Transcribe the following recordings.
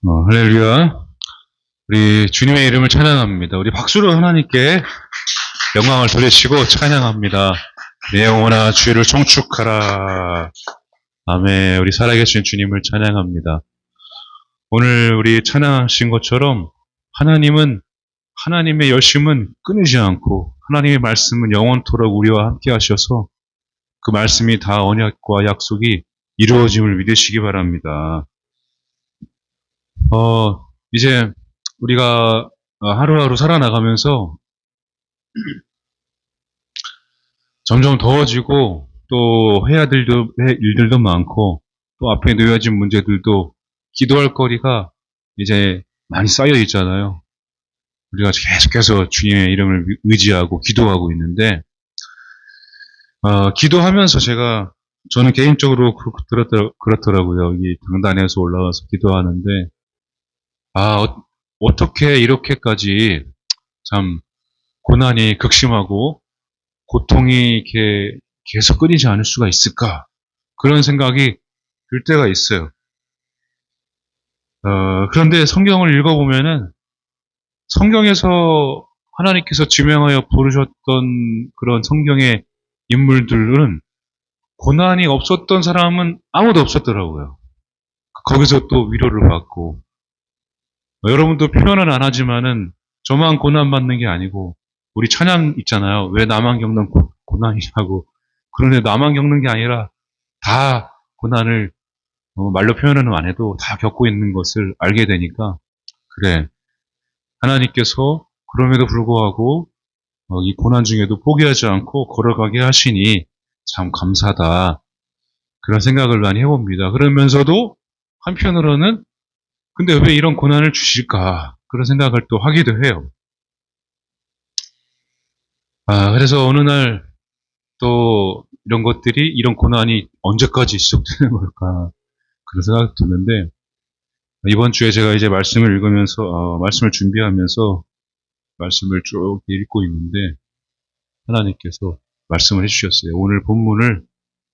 할렐루야. 우리 주님의 이름을 찬양합니다. 우리 박수로 하나님께 영광을 돌리시고 찬양합니다. 내 영혼아 주를 송축하라. 아멘. 우리 살아계신 주님을 찬양합니다. 오늘 우리 찬양하신 것처럼 하나님의 열심은 끊이지 않고 하나님의 말씀은 영원토록 우리와 함께 하셔서 그 말씀이 다 언약과 약속이 이루어짐을 믿으시기 바랍니다. 이제 우리가 하루하루 살아나가면서 점점 더워지고 또 해야 될 일들도 많고 또 앞에 놓여진 문제들도 기도할 거리가 이제 많이 쌓여 있잖아요. 우리가 계속해서 주님의 이름을 의지하고 기도하고 있는데 기도하면서 저는 개인적으로 그렇더라고요. 이 당단에서 올라와서 기도하는데 어떻게 이렇게까지 참 고난이 극심하고 고통이 이렇게 계속 끊이지 않을 수가 있을까? 그런 생각이 들 때가 있어요. 그런데 성경을 읽어보면은 성경에서 하나님께서 지명하여 부르셨던 그런 성경의 인물들은 고난이 없었던 사람은 아무도 없었더라고요. 거기서 또 위로를 받고 여러분도 표현은 안 하지만은 저만 고난받는 게 아니고 우리 찬양 있잖아요. 왜 나만 겪는 고난이냐고. 그런데 나만 겪는 게 아니라 다 고난을 말로 표현은 안 해도 다 겪고 있는 것을 알게 되니까 그래. 하나님께서 그럼에도 불구하고 이 고난 중에도 포기하지 않고 걸어가게 하시니 참 감사하다. 그런 생각을 많이 해봅니다. 그러면서도 한편으로는 근데 왜 이런 고난을 주실까? 그런 생각을 또 하기도 해요. 그래서 어느 날 또 이런 고난이 언제까지 지속되는 걸까? 그런 생각이 드는데, 이번 주에 제가 이제 말씀을 읽으면서, 말씀을 준비하면서 말씀을 쭉 읽고 있는데, 하나님께서 말씀을 해주셨어요. 오늘 본문을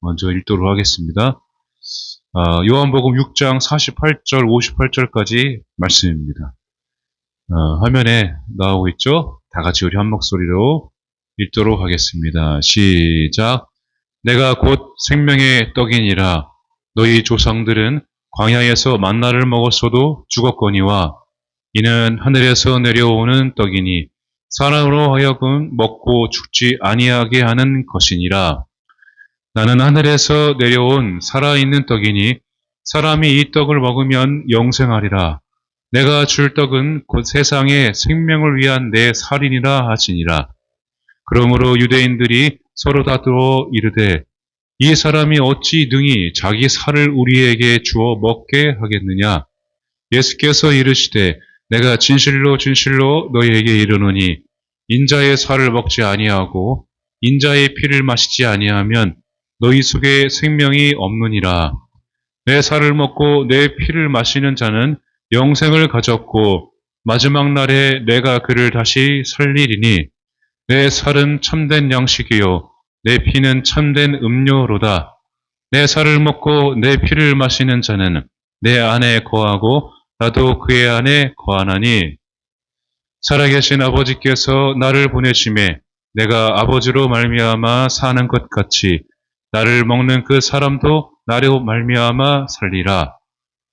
먼저 읽도록 하겠습니다. 요한복음 6장 48절, 58절까지 말씀입니다. 화면에 나오고 있죠? 다 같이 우리 한 목소리로 읽도록 하겠습니다. 시작. 내가 곧 생명의 떡이니라. 너희 조상들은 광야에서 만나를 먹었어도 죽었거니와 이는 하늘에서 내려오는 떡이니 사람으로 하여금 먹고 죽지 아니하게 하는 것이니라. 나는 하늘에서 내려온 살아있는 떡이니 사람이 이 떡을 먹으면 영생하리라. 내가 줄 떡은 곧 세상의 생명을 위한 내 살이니라 하시니라. 그러므로 유대인들이 서로 다투어 이르되 이 사람이 어찌 능히 자기 살을 우리에게 주어 먹게 하겠느냐. 예수께서 이르시되 내가 진실로 진실로 너희에게 이르노니 인자의 살을 먹지 아니하고 인자의 피를 마시지 아니하면 너희 속에 생명이 없느니라. 내 살을 먹고 내 피를 마시는 자는 영생을 가졌고 마지막 날에 내가 그를 다시 살리리니 내 살은 참된 양식이요 내 피는 참된 음료로다. 내 살을 먹고 내 피를 마시는 자는 내 안에 거하고 나도 그의 안에 거하나니 살아계신 아버지께서 나를 보내심에 내가 아버지로 말미암아 사는 것 같이 나를 먹는 그 사람도 나로 말미암아 살리라.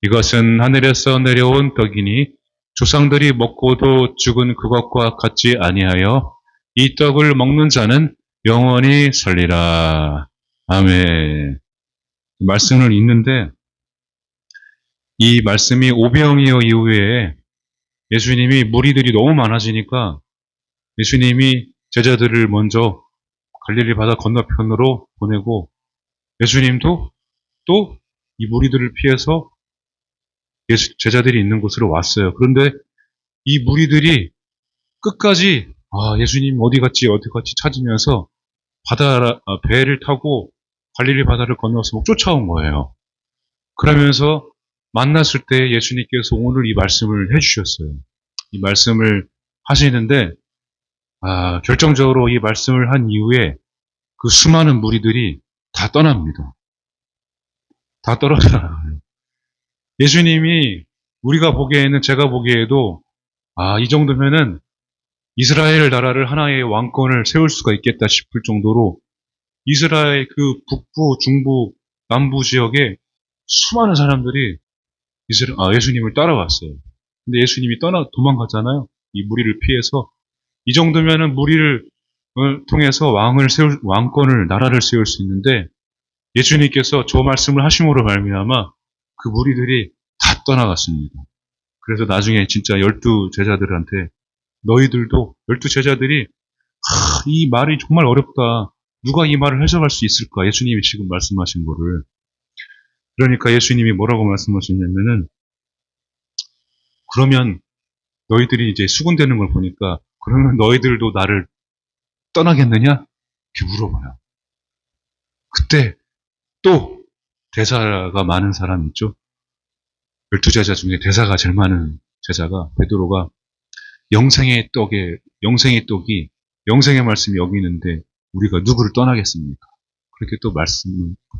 이것은 하늘에서 내려온 떡이니 조상들이 먹고도 죽은 그것과 같지 아니하여 이 떡을 먹는 자는 영원히 살리라. 아멘. 말씀을 읽는데 이 말씀이 오병이어 이후에 예수님이 무리들이 너무 많아지니까 예수님이 제자들을 먼저 갈릴리 바다 건너편으로 보내고 예수님도 또 이 무리들을 피해서 제자들이 있는 곳으로 왔어요. 그런데 이 무리들이 끝까지 예수님 어디 갔지 찾으면서 배를 타고 갈릴리 바다를 건너서 막 쫓아온 거예요. 그러면서 만났을 때 예수님께서 오늘 이 말씀을 해주셨어요. 이 말씀을 하시는데 결정적으로 이 말씀을 한 이후에 그 수많은 무리들이 다 떠납니다. 다 떨어져요. 예수님이 우리가 보기에는, 제가 보기에도, 이 정도면은 이스라엘 나라를 하나의 왕권을 세울 수가 있겠다 싶을 정도로 이스라엘 그 북부, 중부, 남부 지역에 수많은 사람들이 예수님을 따라왔어요. 근데 예수님이 도망갔잖아요. 이 무리를 피해서. 이 정도면은 무리를 통해서 왕권을, 나라를 세울 수 있는데 예수님께서 저 말씀을 하심으로 말미암아 그 무리들이 다 떠나갔습니다. 그래서 나중에 진짜 12제자들한테 너희들도 12제자들이 이 말이 정말 어렵다. 누가 이 말을 해석할 수 있을까? 예수님이 지금 말씀하신 거를. 그러니까 예수님이 뭐라고 말씀하셨냐면은 그러면 너희들이 이제 수군대는 걸 보니까 그러면 너희들도 나를 떠나겠느냐? 이렇게 물어봐요. 그때 또 대사가 많은 사람 있죠? 12제자 중에 대사가 제일 많은 제자가 베드로가 영생의 떡이 영생의 말씀이 여기 있는데 우리가 누구를 떠나겠습니까? 그렇게 또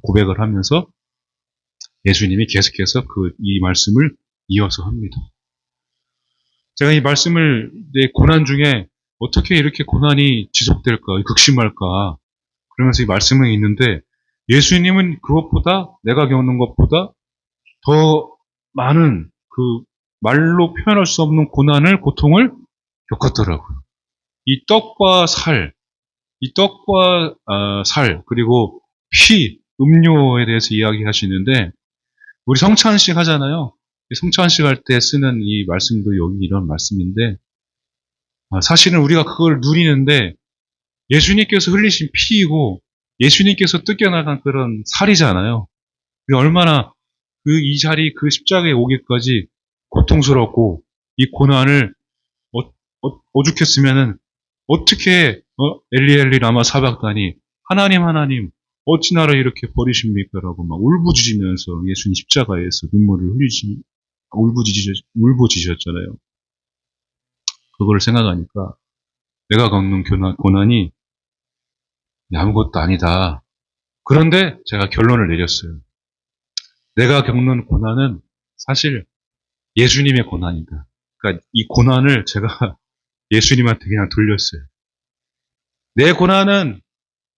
고백을 하면서 예수님이 계속해서 이 말씀을 이어서 합니다. 제가 이 말씀을 내 고난 중에 어떻게 이렇게 고난이 지속될까, 극심할까, 그러면서 이 말씀은 있는데 예수님은 그것보다 내가 겪는 것보다 더 많은 그 말로 표현할 수 없는 고통을 겪었더라고요. 이 떡과 살, 그리고 음료에 대해서 이야기하시는데 우리 성찬식 하잖아요. 성찬식 할 때 쓰는 이 말씀도 여기 이런 말씀인데 사실은 우리가 그걸 누리는데 예수님께서 흘리신 피이고 예수님께서 뜯겨나간 그런 살이잖아요. 얼마나 이 자리, 그 십자가에 오기까지 고통스럽고 이 고난을 오죽했으면은 어떻게 엘리 라마 사박다니 하나님 어찌 나를 이렇게 버리십니까? 라고 막 울부짖으면서 예수님 십자가에서 눈물을 울부짖으셨잖아요. 그걸 생각하니까 내가 겪는 고난이 아무것도 아니다. 그런데 제가 결론을 내렸어요. 내가 겪는 고난은 사실 예수님의 고난이다. 그러니까 이 고난을 제가 예수님한테 그냥 돌렸어요. 내 고난은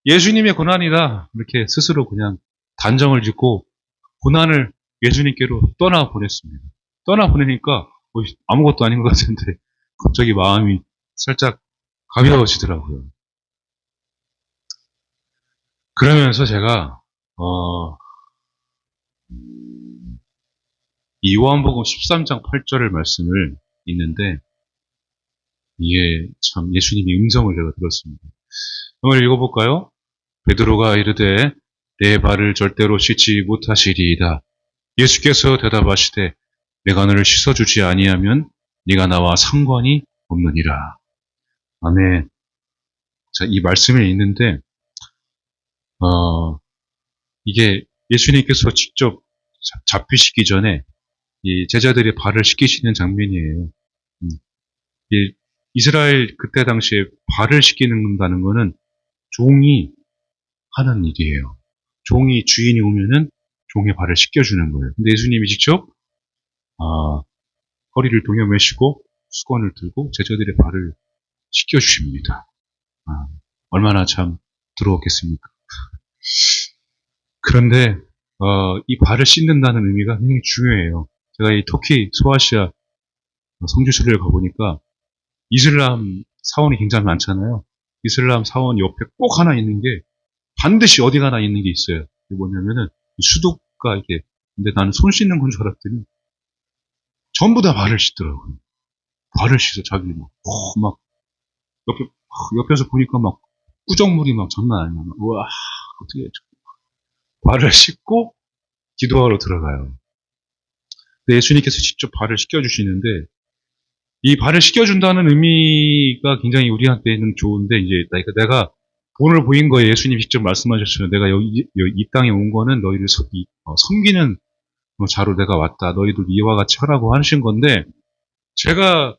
예수님의 고난이다. 이렇게 스스로 그냥 단정을 짓고 고난을 예수님께로 떠나보냈습니다. 떠나보내니까 아무것도 아닌 것 같은데 갑자기 마음이 살짝 가벼워지더라고요. 그러면서 제가 이 요한복음 13장 8절의 말씀을 읽는데 이게 참 예수님이 음성을 제가 들었습니다. 한번 읽어볼까요? 베드로가 이르되 내 발을 절대로 씻지 못하시리이다. 예수께서 대답하시되 내가 너를 씻어주지 아니하면 네가 나와 상관이 없느니라. 아멘. 자, 이 말씀을 읽는데 이게 예수님께서 직접 잡히시기 전에 이 제자들의 발을 씻기시는 장면이에요. 이스라엘 그때 당시에 발을 씻기는다는 것은 종이 하는 일이에요. 종이 주인이 오면은 종의 발을 씻겨주는 거예요. 근데 예수님이 직접 허리를 동여매시고 수건을 들고 제자들의 발을 씻겨주십니다. 얼마나 참 부러웠겠습니까? 그런데 이 발을 씻는다는 의미가 굉장히 중요해요. 제가 이 터키 소아시아 성지순례를 가보니까 이슬람 사원이 굉장히 많잖아요. 이슬람 사원 옆에 꼭 하나 있는 게 반드시 어디 가나 있는 게 있어요. 이게 뭐냐면은 수도가 이게 근데 나는 손 씻는 건 줄 알았더니 전부 다 발을 씻더라고요. 발을 씻어 자기 막 옆에서 보니까 막 꾸정물이 막 장난 아니야. 우와 어떻게 발을 씻고 기도하러 들어가요. 근데 예수님께서 직접 발을 씻겨주시는데 이 발을 씻겨준다는 의미가 굉장히 우리한테는 좋은데 이제 내가 본을 보인 거에 예수님 직접 말씀하셨어요. 내가 이 땅에 온 거는 너희를 섬기는 자로 내가 왔다. 너희들 이와 같이 하라고 하신 건데 제가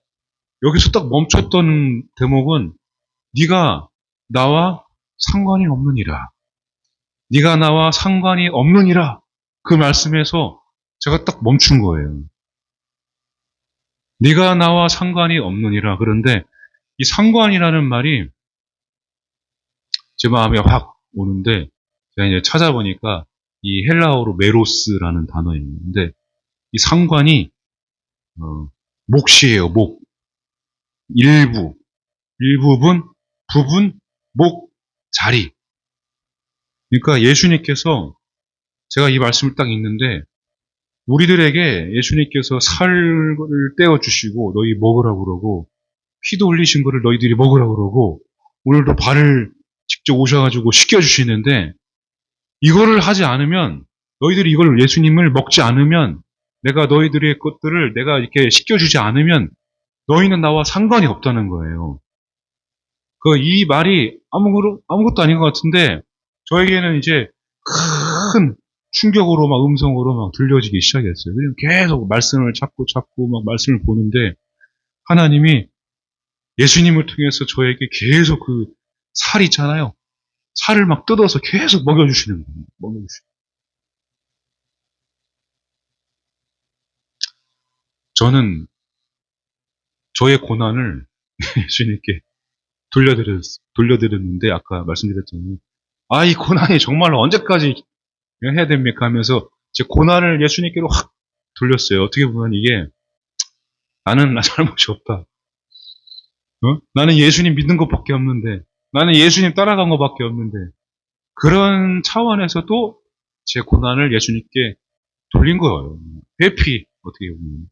여기서 딱 멈췄던 대목은 네가 나와 상관이 없느니라. 네가 나와 상관이 없느니라. 그 말씀에서 제가 딱 멈춘 거예요. 네가 나와 상관이 없느니라. 그런데 이 상관이라는 말이 제 마음에 확 오는데 제가 이제 찾아보니까 이 헬라어로 메로스라는 단어였는데 이 상관이 몫이에요. 목. 일부, 일부분, 부분, 목, 자리. 그러니까 예수님께서 제가 이 말씀을 딱 읽는데 우리들에게 예수님께서 살을 떼어주시고 너희 먹으라고 그러고 피도 흘리신 거를 너희들이 먹으라고 그러고 오늘도 발을 직접 오셔가지고 씻겨주시는데 이거를 하지 않으면 너희들이 이걸 예수님을 먹지 않으면 내가 너희들의 것들을 내가 이렇게 씻겨주지 않으면 너희는 나와 상관이 없다는 거예요. 이 말이 아무것도 아닌 것 같은데 저에게는 이제 큰 충격으로 막 음성으로 막 들려지기 시작했어요. 그냥 계속 말씀을 찾고 막 말씀을 보는데 하나님이 예수님을 통해서 저에게 계속 그 살 있잖아요. 살을 막 뜯어서 계속 먹여주시는 거예요. 먹여주시는. 저는 저의 고난을 예수님께 돌려드렸는데 아까 말씀드렸더니 이 고난이 정말로 언제까지 해야 됩니까 하면서 제 고난을 예수님께로 확 돌렸어요. 어떻게 보면 이게 나는 나 잘못이 없다. 나는 예수님 믿는 것밖에 없는데 나는 예수님 따라간 것밖에 없는데 그런 차원에서도 제 고난을 예수님께 돌린 거예요. 회피 어떻게 보면.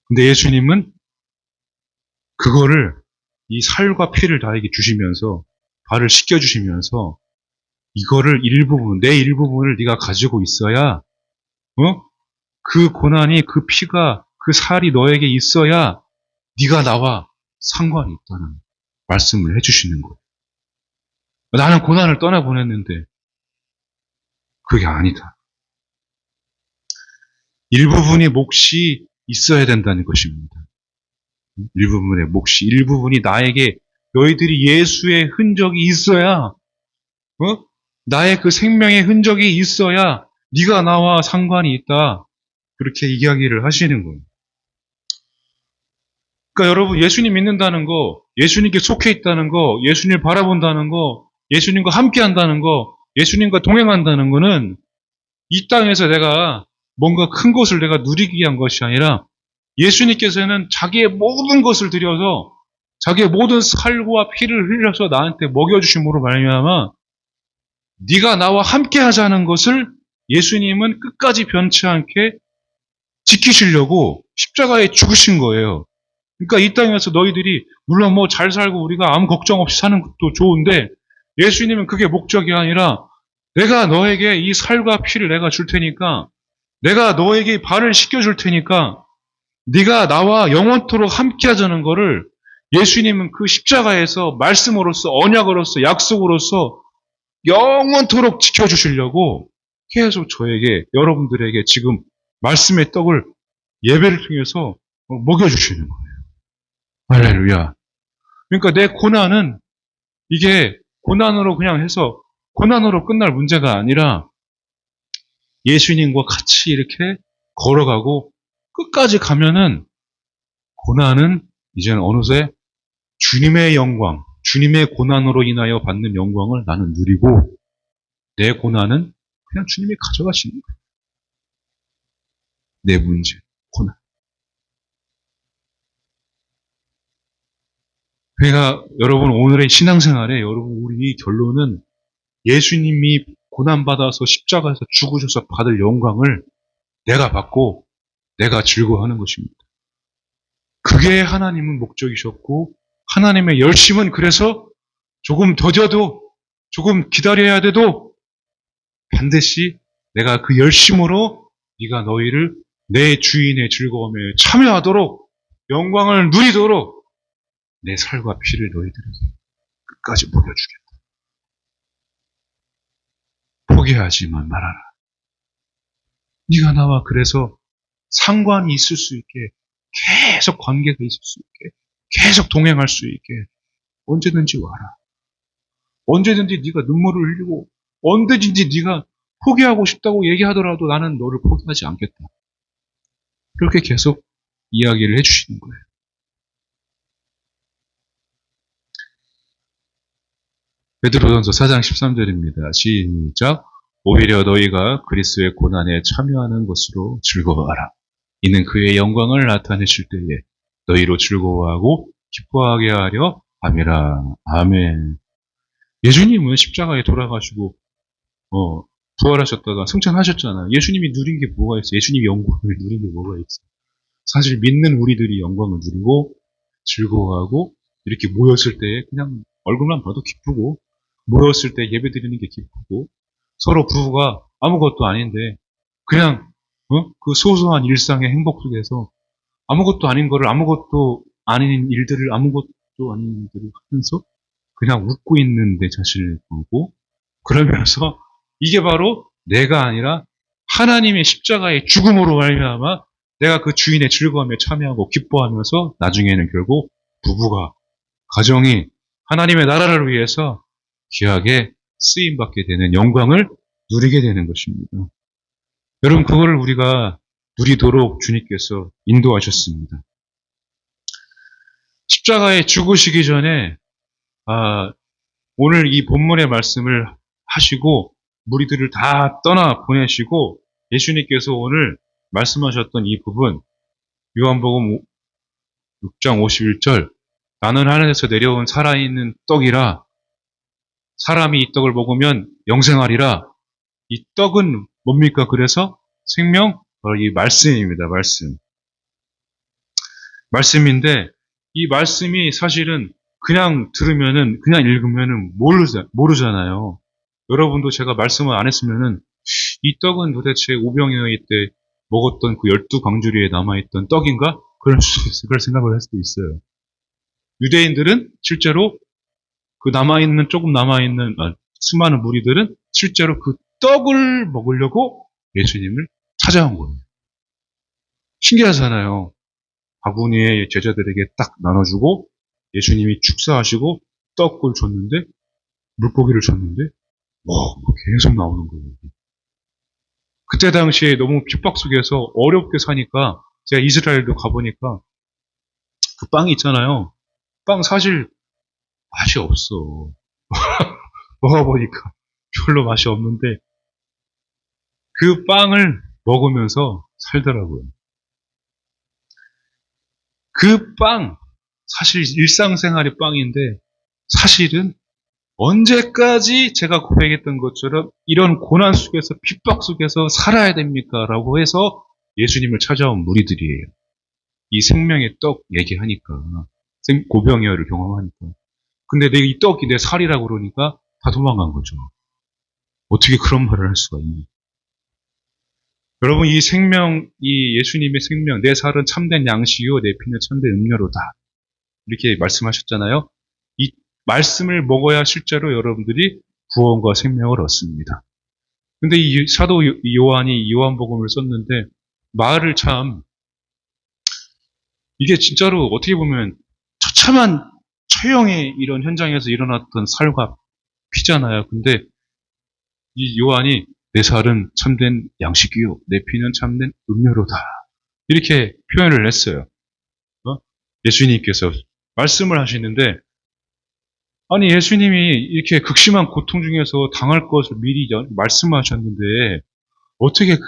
근데 예수님은 그거를 이 살과 피를 나에게 주시면서 발을 씻겨주시면서 이거를 내 일부분을 네가 가지고 있어야 그 고난이 그 피가 그 살이 너에게 있어야 네가 나와 상관이 있다는 말씀을 해주시는 거예요. 나는 고난을 떠나보냈는데 그게 아니다. 일부분이 몫이 있어야 된다는 것입니다. 일부분의 몫이, 일부분이 나에게 너희들이 예수의 흔적이 있어야 나의 그 생명의 흔적이 있어야 네가 나와 상관이 있다. 그렇게 이야기를 하시는 거예요. 그러니까 여러분 예수님 믿는다는 거, 예수님께 속해 있다는 거, 예수님을 바라본다는 거, 예수님과 함께 한다는 거, 예수님과 동행한다는 거는 이 땅에서 내가 뭔가 큰 것을 내가 누리기 위한 것이 아니라 예수님께서는 자기의 모든 것을 들여서 자기의 모든 살과 피를 흘려서 나한테 먹여주심으로 말미암아 네가 나와 함께 하자는 것을 예수님은 끝까지 변치 않게 지키시려고 십자가에 죽으신 거예요. 그러니까 이 땅에서 너희들이 물론 뭐 잘 살고 우리가 아무 걱정 없이 사는 것도 좋은데 예수님은 그게 목적이 아니라 내가 너에게 이 살과 피를 내가 줄 테니까 내가 너에게 발을 씻겨줄 테니까 네가 나와 영원토록 함께 하자는 거를 예수님은 그 십자가에서 말씀으로써 언약으로서 약속으로서 영원토록 지켜주시려고 계속 저에게 여러분들에게 지금 말씀의 떡을 예배를 통해서 먹여주시는 거예요. 할렐루야. 그러니까 내 고난은 이게 고난으로 그냥 해서 고난으로 끝날 문제가 아니라 예수님과 같이 이렇게 걸어가고 끝까지 가면은 고난은 이제는 어느새 주님의 영광, 주님의 고난으로 인하여 받는 영광을 나는 누리고 내 고난은 그냥 주님이 가져가시는 거예요. 내 문제, 고난. 그러니까 여러분 오늘의 신앙생활에 여러분 우리 결론은 예수님이 고난받아서 십자가에서 죽으셔서 받을 영광을 내가 받고 내가 즐거워하는 것입니다. 그게 하나님은 목적이셨고 하나님의 열심은 그래서 조금 더뎌도 조금 기다려야 돼도 반드시 내가 그 열심으로 네가 너희를 내 주인의 즐거움에 참여하도록 영광을 누리도록 내 살과 피를 너희들에게 끝까지 먹여주겠다. 포기하지만 말아라. 네가 나와 그래서 상관이 있을 수 있게 계속 관계가 있을 수 있게 계속 동행할 수 있게 언제든지 와라. 언제든지 네가 눈물을 흘리고 언제든지 네가 포기하고 싶다고 얘기하더라도 나는 너를 포기하지 않겠다. 그렇게 계속 이야기를 해주시는 거예요. 베드로전서 4장 13절입니다. 시작. 오히려 너희가 그리스도의 고난에 참여하는 것으로 즐거워하라. 이는 그의 영광을 나타내실 때에 너희로 즐거워하고 기뻐하게 하려 함이라. 아멘. 예수님은 십자가에 돌아가시고 부활하셨다가 승천하셨잖아요. 예수님이 누린 게 뭐가 있어요? 예수님이 영광을 누린 게 뭐가 있어요? 사실 믿는 우리들이 영광을 누리고 즐거워하고 이렇게 모였을 때 그냥 얼굴만 봐도 기쁘고 모였을 때 예배 드리는 게 기쁘고 서로 부부가 아무것도 아닌데 그냥 그 소소한 일상의 행복 속에서 아무것도 아닌 거를 아무것도 아닌 일들을 하면서 그냥 웃고 있는 내 자신을 보고 그러면서 이게 바로 내가 아니라 하나님의 십자가의 죽음으로 말미암아 내가 그 주인의 즐거움에 참여하고 기뻐하면서 나중에는 결국 부부가 가정이 하나님의 나라를 위해서 귀하게 쓰임받게 되는 영광을 누리게 되는 것입니다. 여러분 그거를 우리가 누리도록 주님께서 인도하셨습니다. 십자가에 죽으시기 전에 오늘 이 본문의 말씀을 하시고 무리들을 다 떠나 보내시고 예수님께서 오늘 말씀하셨던 이 부분 요한복음 6장 51절 나는 하늘에서 내려온 살아있는 떡이라 사람이 이 떡을 먹으면 영생하리라. 이 떡은 뭡니까? 그래서 생명? 바로 이 말씀입니다. 말씀인데 이 말씀이 사실은 그냥 들으면은 그냥 읽으면은 모르잖아요. 여러분도 제가 말씀을 안 했으면은 이 떡은 도대체 오병이어 때 먹었던 그 12광주리에 남아있던 떡인가? 그럴 생각을 할 수도 있어요. 유대인들은 실제로 그 조금 남아있는 수많은 무리들은 실제로 그 떡을 먹으려고 예수님을 찾아온 거예요. 신기하잖아요. 바구니에 제자들에게 딱 나눠주고 예수님이 축사하시고 떡을 줬는데 물고기를 줬는데 계속 나오는 거예요. 그때 당시에 너무 핍박 속에서 어렵게 사니까 제가 이스라엘도 가보니까 그 빵이 있잖아요. 빵 사실 맛이 없어. 먹어보니까 별로 맛이 없는데 그 빵을 먹으면서 살더라고요. 그 빵, 사실 일상생활의 빵인데 사실은 언제까지 제가 고백했던 것처럼 이런 고난 속에서 핍박 속에서 살아야 됩니까? 라고 해서 예수님을 찾아온 무리들이에요. 이 생명의 떡 얘기하니까 고병이어를 경험하니까 근데 이 떡이 내 살이라고 그러니까 다 도망간 거죠. 어떻게 그런 말을 할 수가 있니? 여러분 이 예수님의 생명 내 살은 참된 양식이요 내 피는 참된 음료로다 이렇게 말씀하셨잖아요. 이 말씀을 먹어야 실제로 여러분들이 구원과 생명을 얻습니다. 근데 이 사도 요한이 요한복음을 썼는데 말을 참 이게 진짜로 어떻게 보면 처참한 처형의 이런 현장에서 일어났던 살과 피잖아요. 근데 이 요한이 내 살은 참된 양식이요 내 피는 참된 음료로다 이렇게 표현을 했어요. 예수님께서 말씀을 하시는데 아니 예수님이 이렇게 극심한 고통 중에서 당할 것을 미리 말씀하셨는데 어떻게 그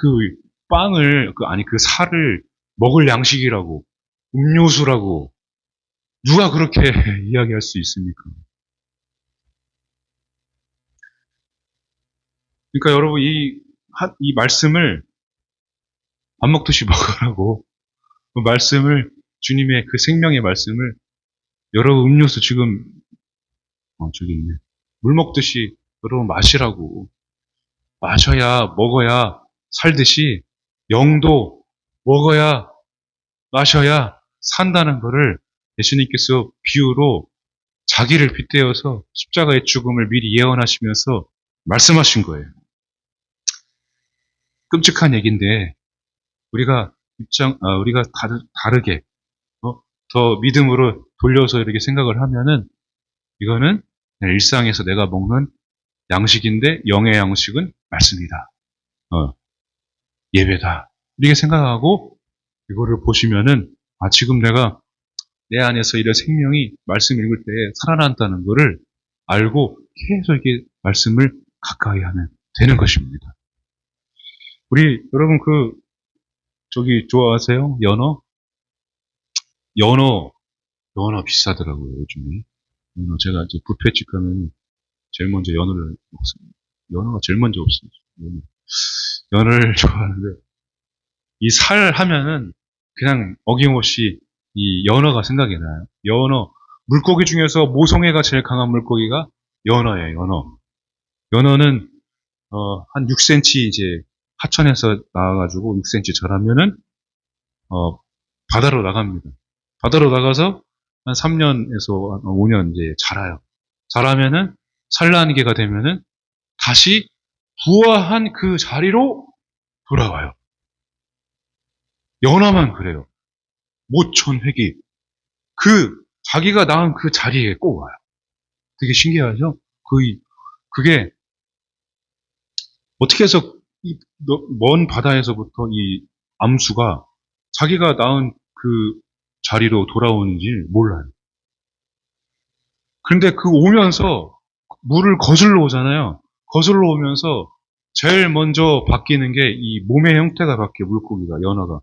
빵을 그 살을 먹을 양식이라고 음료수라고 누가 그렇게 이야기할 수 있습니까? 그러니까 여러분 이 말씀을 밥 먹듯이 먹으라고 그 말씀을 주님의 그 생명의 말씀을 여러분 음료수 지금 저기 있네. 물 먹듯이 여러분 마시라고 마셔야 먹어야 살듯이 영도 먹어야 마셔야 산다는 것을 예수님께서 비유로 자기를 빗대어서 십자가의 죽음을 미리 예언하시면서 말씀하신 거예요. 끔찍한 얘기인데 우리가 다르게 더 믿음으로 돌려서 이렇게 생각을 하면은 이거는 일상에서 내가 먹는 양식인데 영의 양식은 말씀이다. 예배다. 이렇게 생각하고 이거를 보시면은 지금 내가 내 안에서 이런 생명이 말씀 읽을 때 살아난다는 거를 알고 계속 이렇게 말씀을 가까이 하면 되는 것입니다. 우리 여러분 좋아하세요? 연어? 연어 비싸더라고요, 요즘에. 제가 이제 뷔페집 가면 제일 먼저 연어를 먹습니다. 연어가 제일 먼저 없어요. 연어를 좋아하는데, 이 살 하면은 그냥 어김없이 이 연어가 생각이 나요. 물고기 중에서 모성애가 제일 강한 물고기가 연어예요, 연어. 연어는, 한 6cm 이제 하천에서 나와가지고 6cm 자라면은, 어, 바다로 나갑니다. 바다로 나가서 한 3년에서 5년 이제 자라요. 자라면은, 산란기가 되면은 다시 부화한 그 자리로 돌아와요. 연어만 그래요. 모천회기. 자기가 낳은 그 자리에 꼭 와요. 되게 신기하죠? 그게, 어떻게 해서 먼 바다에서부터 이 암수가 자기가 낳은 그 자리로 돌아오는지 몰라요. 그런데 오면서 물을 거슬러 오잖아요. 거슬러 오면서 제일 먼저 바뀌는 게 이 몸의 형태가 바뀌어요. 물고기가, 연어가.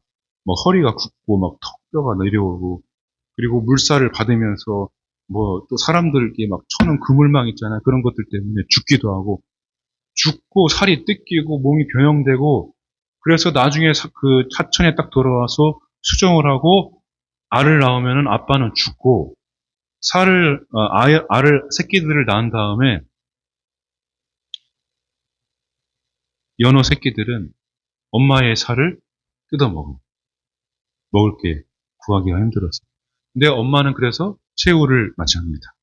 막 허리가 굽고 막 턱뼈가 내려오고 그리고 물살을 받으면서 뭐 또 사람들이 막 쳐는 그물망 있잖아요. 그런 것들 때문에 죽기도 하고 죽고 살이 뜯기고 몸이 변형되고 그래서 나중에 그 하천에 딱 돌아와서 수정을 하고 알을 낳으면은 아빠는 죽고 새끼들을 낳은 다음에 연어 새끼들은 엄마의 살을 뜯어먹어. 먹을 게 구하기가 힘들어서. 근데 엄마는 그래서 최후를 맞이합니다.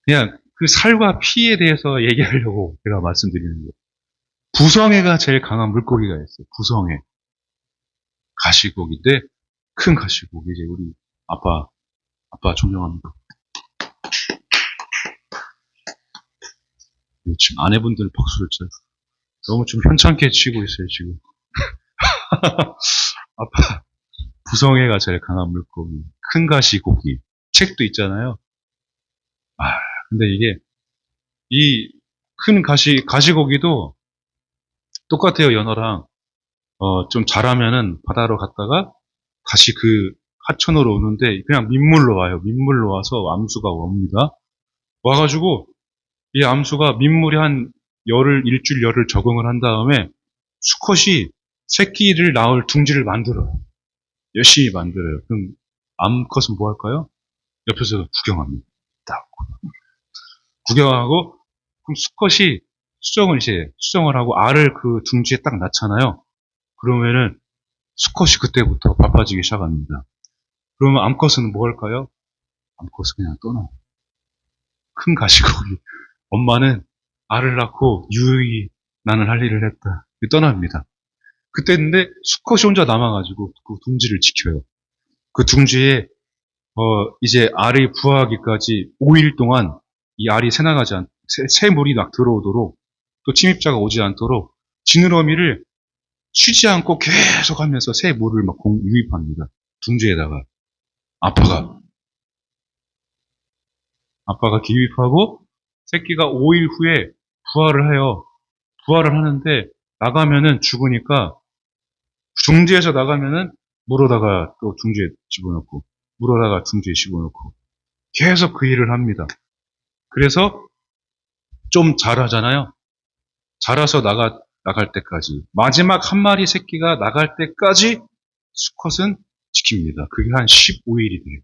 그냥 그 살과 피에 대해서 얘기하려고 제가 말씀드리는 거예요. 부성애가 제일 강한 물고기가 있어요. 부성애. 가시고기인데, 큰 가시고기. 이제 우리 아빠 존경합니다. 지금 아내분들 박수를 쳐요. 너무 좀 현찮게 치고 있어요, 지금. 아빠, 부성애가 제일 강한 물고기. 큰 가시고기. 책도 있잖아요. 아, 근데 이 큰 가시고기도 똑같아요, 연어랑. 좀 자라면은 바다로 갔다가 다시 하천으로 오는데 그냥 민물로 와요. 민물로 와서 암수가 옵니다. 와가지고 이 암수가 민물에 한 일주일 열을 적응을 한 다음에 수컷이 새끼를 낳을 둥지를 만들어요. 열심히 만들어요. 그럼 암컷은 뭐 할까요? 옆에서 구경합니다. 딱 구경하고 그럼 수컷이 수정을 하고 알을 그 둥지에 딱 낳잖아요. 그러면은 수컷이 그때부터 바빠지기 시작합니다. 그러면 암컷은 뭐 할까요? 암컷은 그냥 떠나요. 큰 가시고기. 엄마는 알을 낳고 유유히 나는 할 일을 했다. 떠납니다. 그때인데 수컷이 혼자 남아가지고 그 둥지를 지켜요. 그 둥지에 이제 알이 부화하기까지 5일 동안 이 알이 새물이 막 들어오도록 또 침입자가 오지 않도록 지느러미를 쉬지 않고 계속 하면서 새물을 막 유입합니다. 둥지에다가 아빠가 기입하고 새끼가 5일 후에 부화를 해요. 부화를 하는데 나가면은 죽으니까 둥지에서 나가면은 물어다가 또 둥지에 집어넣고 물어다가 둥지에 집어넣고 계속 그 일을 합니다. 그래서 좀 자라잖아요. 자라서 나갈 때까지 마지막 한 마리 새끼가 나갈 때까지 수컷은 지킵니다. 그게 한 15일이 돼요.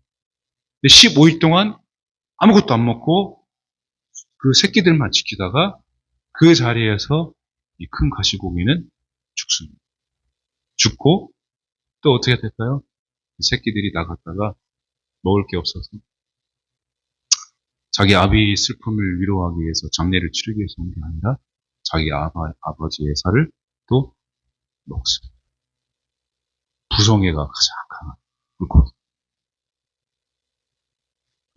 근데 15일 동안 아무것도 안 먹고 그 새끼들만 지키다가 그 자리에서 이 큰 가시고기는 죽습니다. 죽고 또 어떻게 될까요? 새끼들이 나갔다가 먹을 게 없어서 자기 아비의 슬픔을 위로하기 위해서 장례를 치르기 위해서 온 게 아니라 자기 아버지의 살을 또 먹습니다. 부성애가 가장 강한 물고기.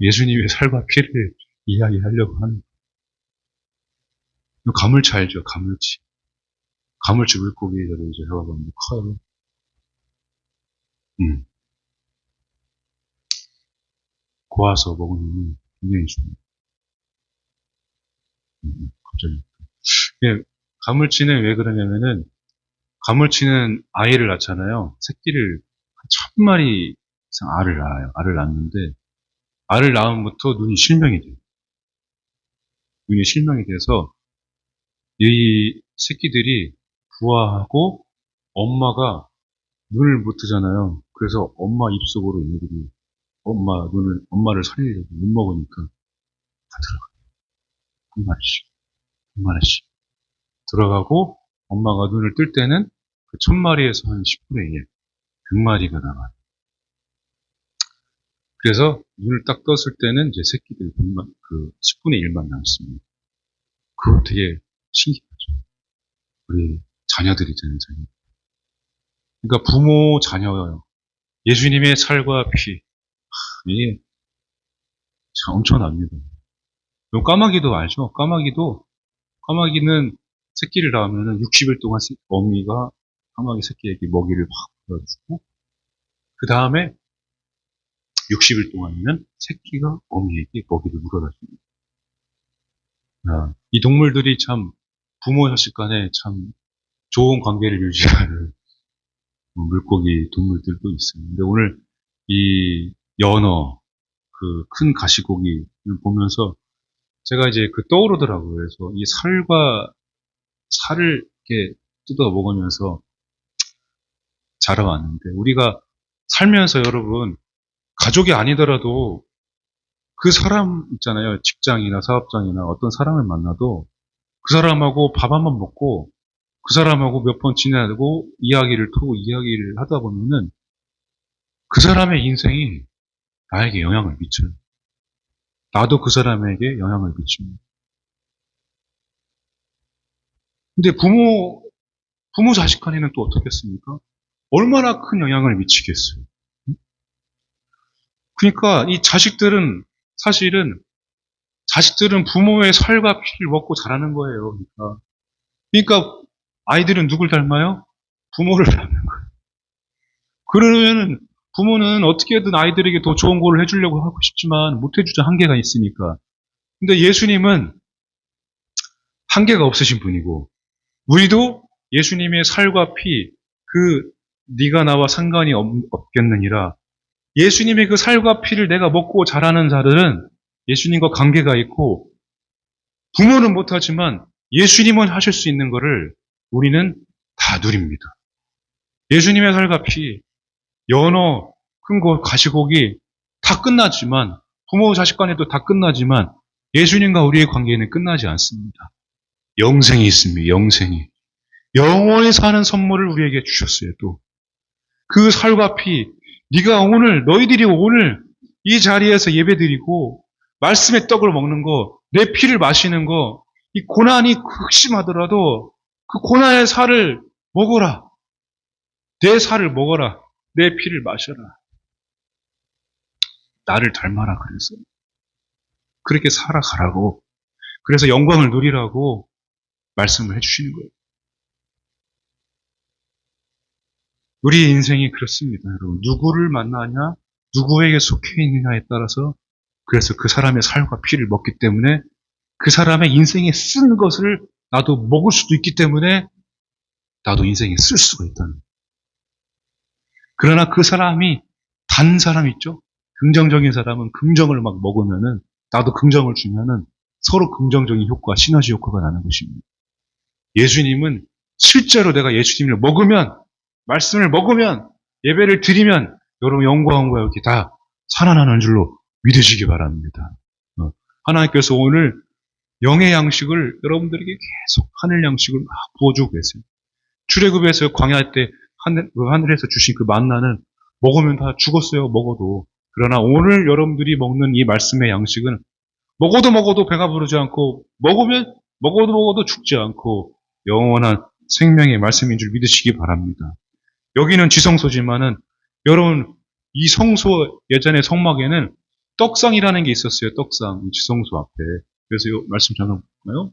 예수님의 살과 피를 이야기하려고 하는 가물치 알죠? 가물치. 가물치 물고기들을 이제 해와봤는데 커요. 고아서 먹으면 굉장히 좋아요. 갑자기. 예, 가물치는 왜 그러냐면은, 가물치는 아이를 낳잖아요. 새끼를 한 1000마리 이상 알을 낳아요. 알을 낳는데, 알을 낳으면부터 눈이 실명이 돼요. 눈이 실명이 돼서, 이 새끼들이 부화하고, 엄마가 눈을 못 뜨잖아요. 그래서 엄마 입속으로 얘네들이 엄마를 살리려고 못 먹으니까 다 들어가요. 한 마리씩, 한 마리씩. 들어가고, 엄마가 눈을 뜰 때는 그 1000마리에서 한 10분의 1, 100마리가 나와요. 그래서 눈을 딱 떴을 때는 이제 새끼들 10분의 1만 남습니다. 그거 되게 신기하죠. 우리 자녀들이잖아요, 자녀. 그러니까 부모, 자녀예요. 예수님의 살과 피. 이게 참 엄청납니다. 그리고 까마귀도 알죠? 까마귀는 새끼를 낳으면 60일 동안 어미가 까마귀 새끼에게 먹이를 확 불어주고, 그 다음에 60일 동안에는 새끼가 어미에게 먹이를 물어다 줍니다. 이 동물들이 참 부모 자식 간에 참 좋은 관계를 유지하는 물고기 동물들도 있어요. 근데 오늘 이 연어, 그 큰 가시고기를 보면서 제가 이제 떠오르더라고요. 그래서 이 살과 살을 이렇게 뜯어 먹으면서 자라왔는데, 우리가 살면서 여러분, 가족이 아니더라도 그 사람 있잖아요. 직장이나 사업장이나 어떤 사람을 만나도 그 사람하고 밥 한 번 먹고 그 사람하고 몇 번 지내고 이야기를 하다 보면은 그 사람의 인생이 나에게 영향을 미쳐요. 나도 그 사람에게 영향을 미칩니다. 근데 부모 자식 간에는 또 어떻겠습니까? 얼마나 큰 영향을 미치겠어요. 그러니까 이 자식들은 부모의 살과 피를 먹고 자라는 거예요. 그러니까 아이들은 누굴 닮아요? 부모를 닮는 거예요. 그러면은 부모는 어떻게든 아이들에게 더 좋은 걸 해주려고 하고 싶지만 못 해주죠. 한계가 있으니까. 근데 예수님은 한계가 없으신 분이고, 우리도 예수님의 살과 피, 네가 나와 상관이 없겠느니라. 예수님의 그 살과 피를 내가 먹고 자라는 자들은 예수님과 관계가 있고, 부모는 못하지만 예수님은 하실 수 있는 것을 우리는 다 누립니다. 예수님의 살과 피, 연어, 큰 거, 가시고기 다 끝나지만, 부모 자식 간에도 다 끝나지만 예수님과 우리의 관계는 끝나지 않습니다. 영생이 있습니다. 영생이. 영원히 사는 선물을 우리에게 주셨어요. 또 그 살과 피, 너희들이 오늘 이 자리에서 예배드리고 말씀의 떡을 먹는 거, 내 피를 마시는 거, 이 고난이 극심하더라도 그 고난의 살을 먹어라. 내 살을 먹어라. 내 피를 마셔라. 나를 닮아라 그래서. 그렇게 살아가라고. 그래서 영광을 누리라고 말씀을 해주시는 거예요. 우리의 인생이 그렇습니다, 여러분. 누구를 만나냐, 누구에게 속해 있느냐에 따라서, 그래서 그 사람의 살과 피를 먹기 때문에 그 사람의 인생에 쓴 것을 나도 먹을 수도 있기 때문에 나도 인생에 쓸 수가 있다는 거예요. 그러나 그 사람이 단 사람 있죠? 긍정적인 사람은 긍정을 막 먹으면은, 나도 긍정을 주면은 서로 긍정적인 효과, 시너지 효과가 나는 것입니다. 예수님은 실제로 내가 예수님을 먹으면, 말씀을 먹으면, 예배를 드리면 여러분 영광과 여기 다 살아나는 줄로 믿으시기 바랍니다. 하나님께서 오늘 영의 양식을 여러분들에게 계속 하늘 양식을 막 부어주고 계세요. 출애굽에서 광야 때 하늘에서 주신 그 만나는 먹으면 다 죽었어요. 먹어도. 그러나 오늘 여러분들이 먹는 이 말씀의 양식은 먹어도 배가 부르지 않고, 먹어도 죽지 않고 영원한 생명의 말씀인 줄 믿으시기 바랍니다. 여기는 지성소지만은 여러분, 이 성소 예전에 성막에는 떡상이라는 게 있었어요. 떡상, 지성소 앞에. 그래서 이 말씀 잠깐 볼까요?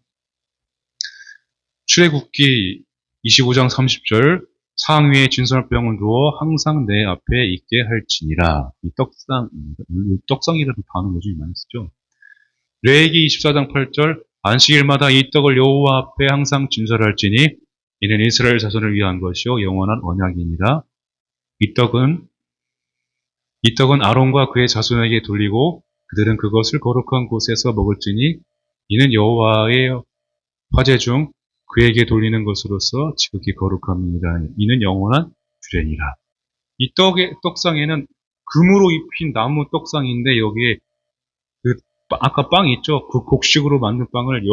출애굽기 25장 30절, 상위에 진설병을 두어 항상 내 앞에 있게 할지니라. 이 떡상이라는 단어 요즘 많이 쓰죠. 레위기 24장 8절, 안식일마다 이 떡을 여호와 앞에 항상 진설할지니 이는 이스라엘 자손을 위한 것이요 영원한 언약이니라. 이 떡은 아론과 그의 자손에게 돌리고 그들은 그것을 거룩한 곳에서 먹을지니 이는 여호와의 화제 중 그에게 돌리는 것으로서 지극히 거룩합니다. 이는 영원한 규례니라. 이 떡상에는 금으로 입힌 나무 떡상인데 여기에 아까 빵 있죠? 그 곡식으로 만든 빵을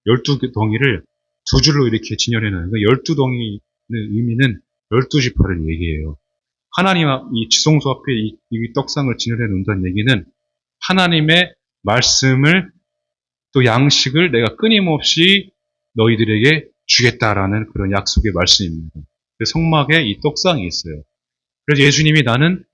12덩이를 두 줄로 이렇게 진열해 놓은 거예요. 12덩이의 의미는 12지파를 얘기해요. 하나님 이 지성소 앞에 이 떡상을 진열해 놓는다는 얘기는 하나님의 말씀을 또 양식을 내가 끊임없이 너희들에게 주겠다라는 그런 약속의 말씀입니다. 성막에 이 떡상이 있어요. 그래서 예수님이 나는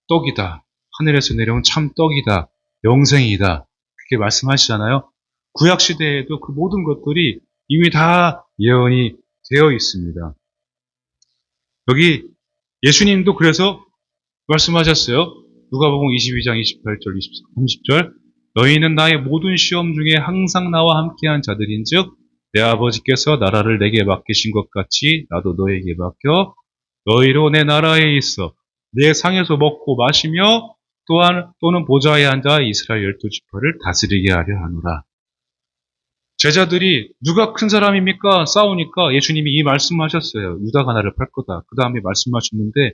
떡이다. 하늘에서 내려온 참 떡이다. 영생이다. 그렇게 말씀하시잖아요. 구약시대에도 그 모든 것들이 이미 다 예언이 되어 있습니다. 여기 예수님도 그래서 말씀하셨어요. 누가복음 22장 28절, 30절 너희는 나의 모든 시험 중에 항상 나와 함께한 자들인즉 내 아버지께서 나라를 내게 맡기신 것 같이 나도 너에게 맡겨 너희로 내 나라에 있어 내 상에서 먹고 마시며 또는 보좌에 앉아 이스라엘 12지파를 다스리게 하려 하노라. 제자들이 누가 큰 사람입니까? 싸우니까 예수님이 이 말씀하셨어요. 유다가 나를 팔 거다. 그 다음에 말씀하셨는데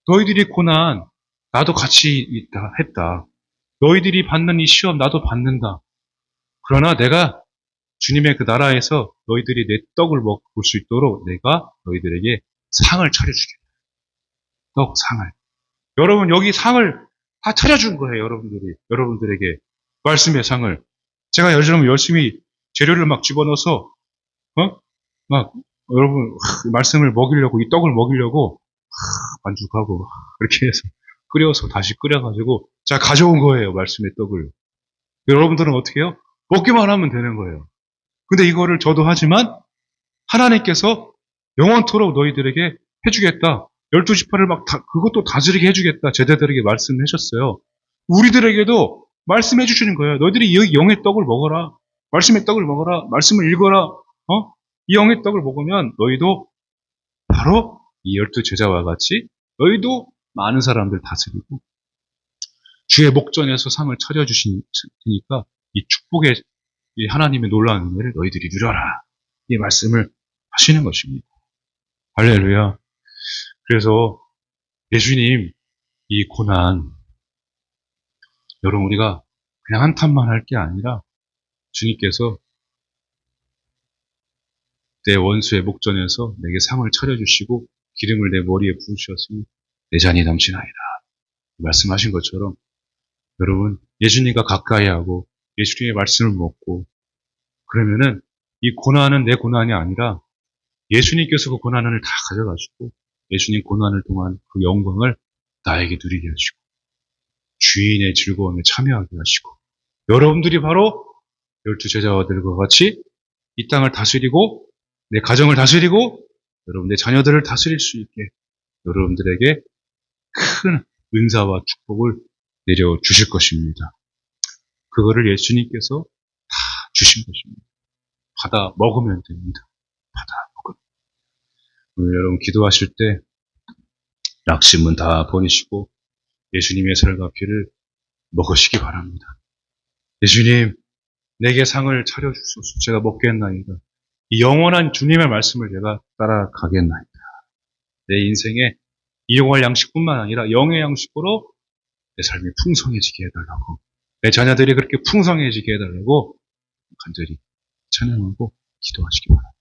너희들이 고난 나도 같이 했다. 너희들이 받는 이 시험 나도 받는다. 그러나 내가 주님의 그 나라에서 너희들이 내 떡을 먹을 수 있도록 내가 너희들에게 상을 차려주겠다. 떡상을. 여러분 여기 상을 다 차려준 거예요. 여러분들에게 말씀의 상을. 제가 열심히 재료를 막 집어넣어서 막 여러분 말씀을 먹이려고 이 떡을 먹이려고 반죽하고 그렇게 해서 끓여서 다시 끓여가지고 자 가져온 거예요. 말씀의 떡을. 여러분들은 어떻게 해요? 먹기만 하면 되는 거예요. 근데 이거를 저도 하지만 하나님께서 영원토록 너희들에게 해주겠다. 12지파를 그것도 다스리게 해주겠다. 제자들에게 말씀하셨어요. 우리들에게도 말씀해 주시는 거예요. 너희들이 여기 영의 떡을 먹어라. 말씀의 떡을 먹어라. 말씀을 읽어라. 이 영의 떡을 먹으면 너희도 바로 이 12제자와 같이 너희도 많은 사람들 다스리고 주의 목전에서 상을 차려주시니까 이 축복의 이 하나님의 놀라운 은혜를 너희들이 누려라. 이 말씀을 하시는 것입니다. 할렐루야. 그래서 예수님 이 고난 여러분 우리가 그냥 한탄만 할 게 아니라 주님께서 내 원수의 목전에서 내게 상을 차려주시고 기름을 내 머리에 부으셨으니 내 잔이 넘치나이다. 말씀하신 것처럼 여러분 예수님과 가까이 하고 예수님의 말씀을 먹고 그러면은 이 고난은 내 고난이 아니라 예수님께서 그 고난을 다 가져가시고 예수님 고난을 통한 그 영광을 나에게 누리게 하시고 주인의 즐거움에 참여하게 하시고 여러분들이 바로 12제자와들과 같이 이 땅을 다스리고 내 가정을 다스리고 여러분 내 자녀들을 다스릴 수 있게 여러분들에게 큰 은사와 축복을 내려주실 것입니다. 그거를 예수님께서 다 주신 것입니다. 받아 먹으면 됩니다. 받아 먹으면. 오늘 여러분 기도하실 때 낙심은 다 버리시고 예수님의 살과 피를 먹으시기 바랍니다. 예수님 내게 상을 차려주소서. 제가 먹겠나이다. 이 영원한 주님의 말씀을 제가 따라가겠나이다. 내 인생에 이 영월 양식뿐만 아니라 영의 양식으로 내 삶이 풍성해지게 해달라고 내 자녀들이 그렇게 풍성해지게 해달라고 간절히 찬양하고 기도하시기 바랍니다.